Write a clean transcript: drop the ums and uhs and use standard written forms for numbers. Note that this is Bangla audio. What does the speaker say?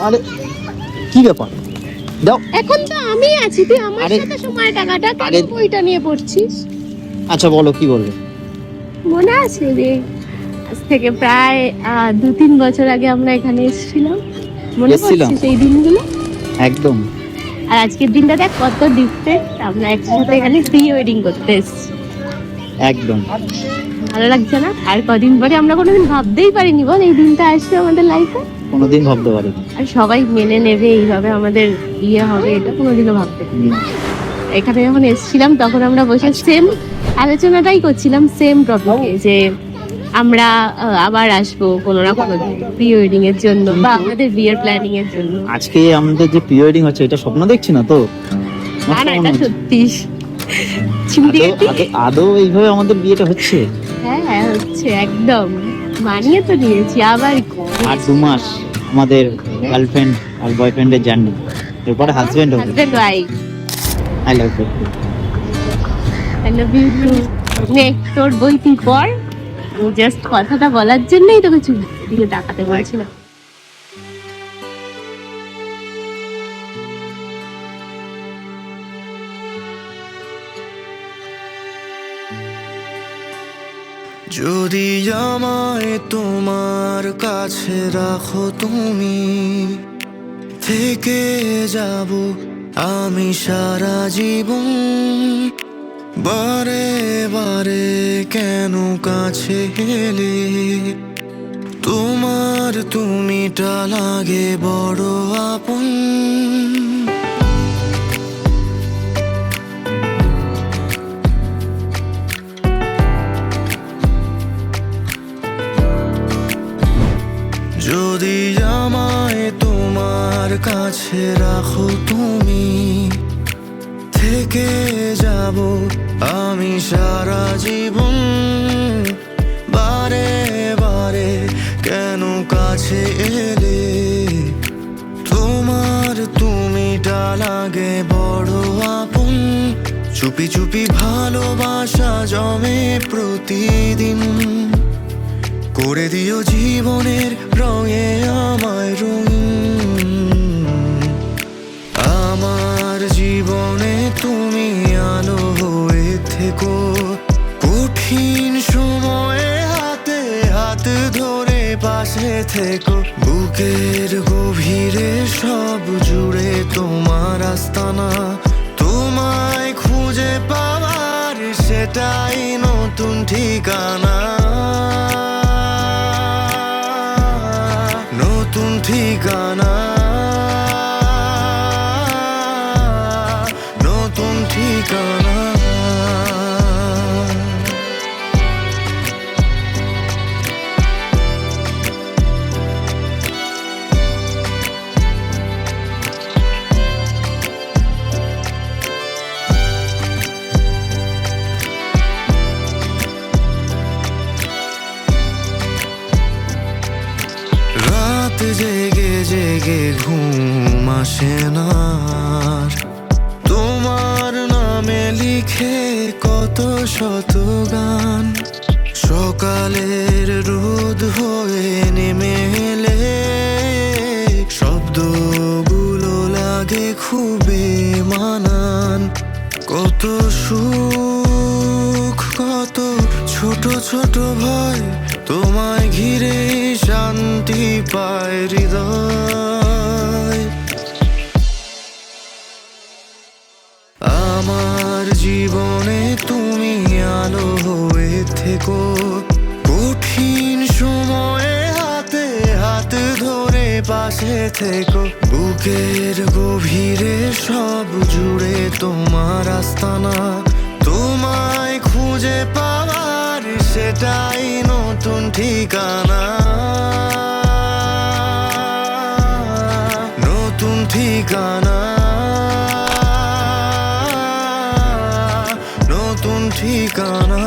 আরে কি ব্যাপার, দাও। এখন তো আমি আছি, তুই আমার সাথে সময় টাকাটা কেন বইটা নিয়ে পড়ছিস? আচ্ছা বলো, কি বলবে? মনে আছে রে, আজ থেকে প্রায় 2-3 বছর আগে আমরা এখানে এসেছিলাম, মনে পড়ছে সেই দিনগুলো? একদম। আর আজকের দিনটা দেখ কত ডিফারেন্ট, আমরা একসাথে এখানে প্রি ওয়েডিং করতে এসেছি। একদম ভালো লাগছে না? আর কদিন পরে আমরা কোনোদিন ভাবতেই পারিনি বল এই দিনটা আসবে আমাদের লাইফে, কোনোদিন ভাবতে পারিনি। আর সবাই মেনে নেবে এইভাবে আমাদের বিয়ে হবে, এটা কোনোদিনও ভাবতে পারিনি। এখানে যখন এসেছিলাম তখন আমরা বসে সেম আলোচনাটাই করছিলাম, সেম টপিকে, যে আমরা আবার আসবো কোনো না কোনো প্রি ওয়েডিং এর জন্য বা আমাদের বিয়ের প্ল্যানিং এর জন্য। আজকে আমাদের যে প্রি ওয়েডিং হচ্ছে, এটা স্বপ্ন দেখছি না তো? না না, এটা সত্যি। আদৌ এইভাবে আমাদের বিয়েটা হচ্ছে? হ্যাঁ হচ্ছে, একদম মানিয়ে তো নিয়েছি। আবার আর 2 মাস আমাদের গার্লফ্রেন্ড আর বয়ফ্রেন্ডের জার্নি, এরপরে হাজবেন্ড হবে। Husband wife. I love you. I love you too. নে তোর বই তুই পড়, জাস্ট কথাটা বলার জন্যই তোকে চুপ দিকে তাকাতে বলছিলাম। যদি আমায় তোমার কাছে রাখো তুমি, থেকে যাব আমি সারা জীবন। বারে বারে কেন কাছে এলে তোমার তুমিটা লাগে বড় আপন। যদি আমায় তোমার কাছে রাখো তুমি, থেকে যাব আমি সারা জীবন। বারে বারে কেন কাছে এলে তোমার তুমিটা লাগে বড় আপন। চুপি চুপি ভালোবাসা জমে প্রতিদিন, করে দিও জীবনের রঙে আমায় রঙিন। আমার জীবনে তুমি আলো হয়ে থেকো, কঠিন সময়ে হাতে হাত ধরে পাশে থেকো। বুকের গভীরে সব জুড়ে তোমার আস্তানা, তোমায় খুঁজে পাওয়ার সেটাই নতুন ঠিকানা। নতুন ঠিকানা, নতুন ঠিকানা। রাত জেগে জেগে ঘুম আসে না, তোমার নামে লিখে কত শত গান। সকালের রোদ হয়ে নেমে এলে শব্দগুলো লাগে খুবই মানান। কত সুখ, কত ছোট ছোট ভয়, তোমায় ঘিরে শান্তি পায় হৃদয়। আমার জীবনে তুমি আলো হয়ে থেকো, কঠিন সময়ে হাতে হাত ধরে পাশে থেকো। বুকের গভীরে সব জুড়ে তোমার আস্তানা, তোমায় খুঁজে পাওয়ার সেটাই নতুন ঠিকানা। নতুন ঠিকানা, নতুন ঠিকানা।